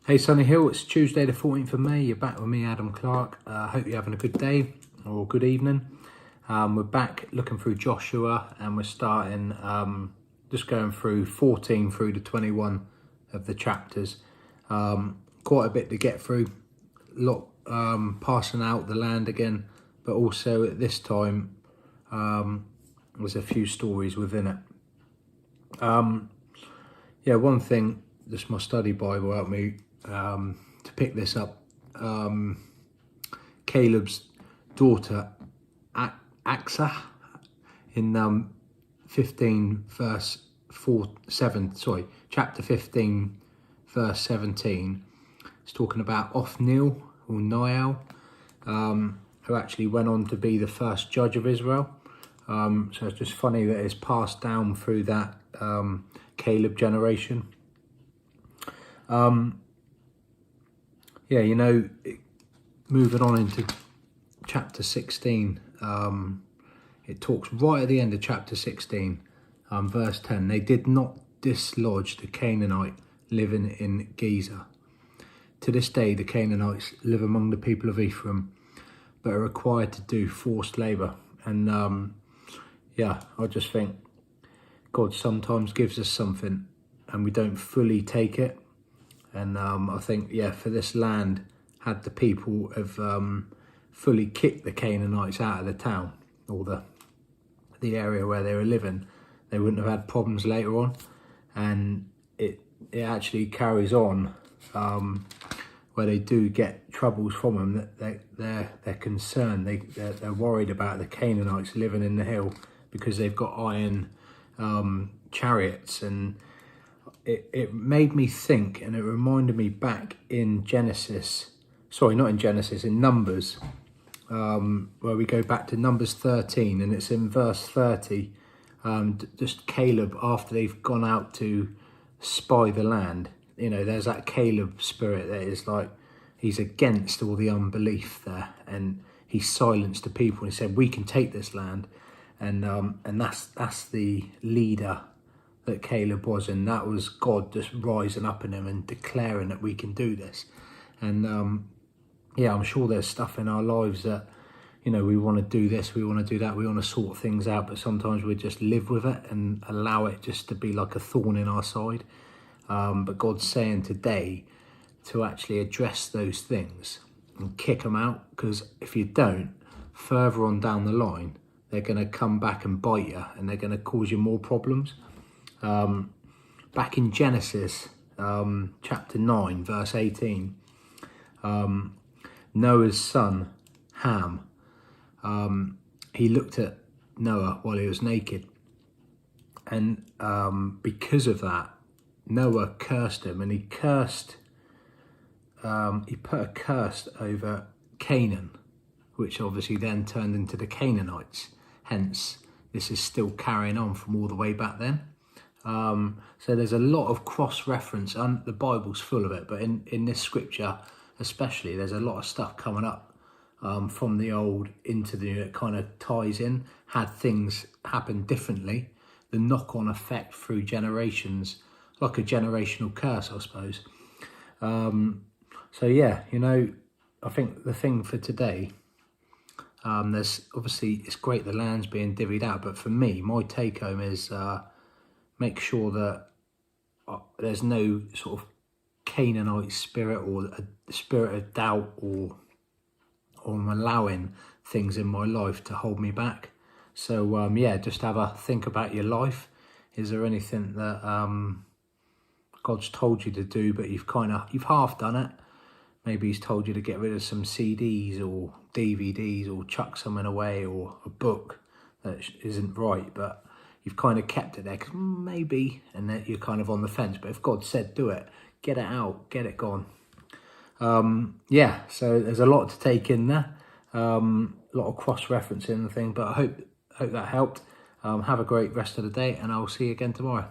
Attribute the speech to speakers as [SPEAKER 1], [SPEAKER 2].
[SPEAKER 1] Hey Sunny Hill, it's Tuesday the 14th of May. You're back with me, Adam Clark. Hope you're having a good day or good evening. We're back looking through Joshua and we're starting just going through 14 through to 21 of the chapters. Quite a bit to get through, a lot passing out the land again, but also at this time there's a few stories within it. Yeah, one thing, just my study Bible helped me to pick this up. Caleb's daughter Axa in 15 verse 7, chapter 15 verse 17, it's talking about Othniel or Niall, who actually went on to be the first judge of Israel. So it's just funny that it's passed down through that Caleb generation. Yeah, you know, moving on into chapter 16, it talks right at the end of chapter 16, verse 10. They did not dislodge the Canaanite living in Gezer. To this day, the Canaanites live among the people of Ephraim, but are required to do forced labour. And yeah, I just think God sometimes gives us something and we don't fully take it. And I think, yeah, for this land, had the people have fully kicked the Canaanites out of the town or the area where they were living, they wouldn't have had problems later on. And it actually carries on where they do get troubles from them, that they're concerned, they're worried about the Canaanites living in the hill because they've got iron chariots. And it made me think, and it reminded me back in in Numbers, where we go back to Numbers 13, and it's in verse 30, just Caleb, after they've gone out to spy the land, you know, there's that Caleb spirit that is like, he's against all the unbelief there, and he silenced the people and he said, we can take this land. And that's the leader that Caleb was, and that was God just rising up in him and declaring that we can do this. And yeah, I'm sure there's stuff in our lives that, you know, we want to do this, we want to do that, we want to sort things out, but sometimes we just live with it and allow it just to be like a thorn in our side. But God's saying today to actually address those things and kick them out, because if you don't, further on down the line, they're going to come back and bite you, and they're going to cause you more problems. Back in Genesis chapter 9 verse 18, Noah's son Ham, he looked at Noah while he was naked, and because of that, Noah cursed him, and he put a curse over Canaan, which obviously then turned into the Canaanites. Hence, this is still carrying on from all the way back then. So there's a lot of cross-reference, and the Bible's full of it, but in this scripture especially, there's a lot of stuff coming up from the old into the new. It kind of ties in, had things happen differently, the knock-on effect through generations, like a generational curse, I suppose. So yeah, you know, I think the thing for today, there's obviously, it's great the land's being divvied out, but for me, my take home is make sure that there's no sort of Canaanite spirit or a spirit of doubt, or I'm allowing things in my life to hold me back. So yeah, just have a think about your life. Is there anything that God's told you to do, but you've half done it? Maybe he's told you to get rid of some CDs or DVDs or chuck something away, or a book that isn't right, but you've kind of kept it there because maybe, and then you're kind of on the fence. But if God said do it, get it out, get it gone. Yeah, so there's a lot to take in there, a lot of cross-referencing the thing, but I hope that helped. Have a great rest of the day, and I'll see you again tomorrow.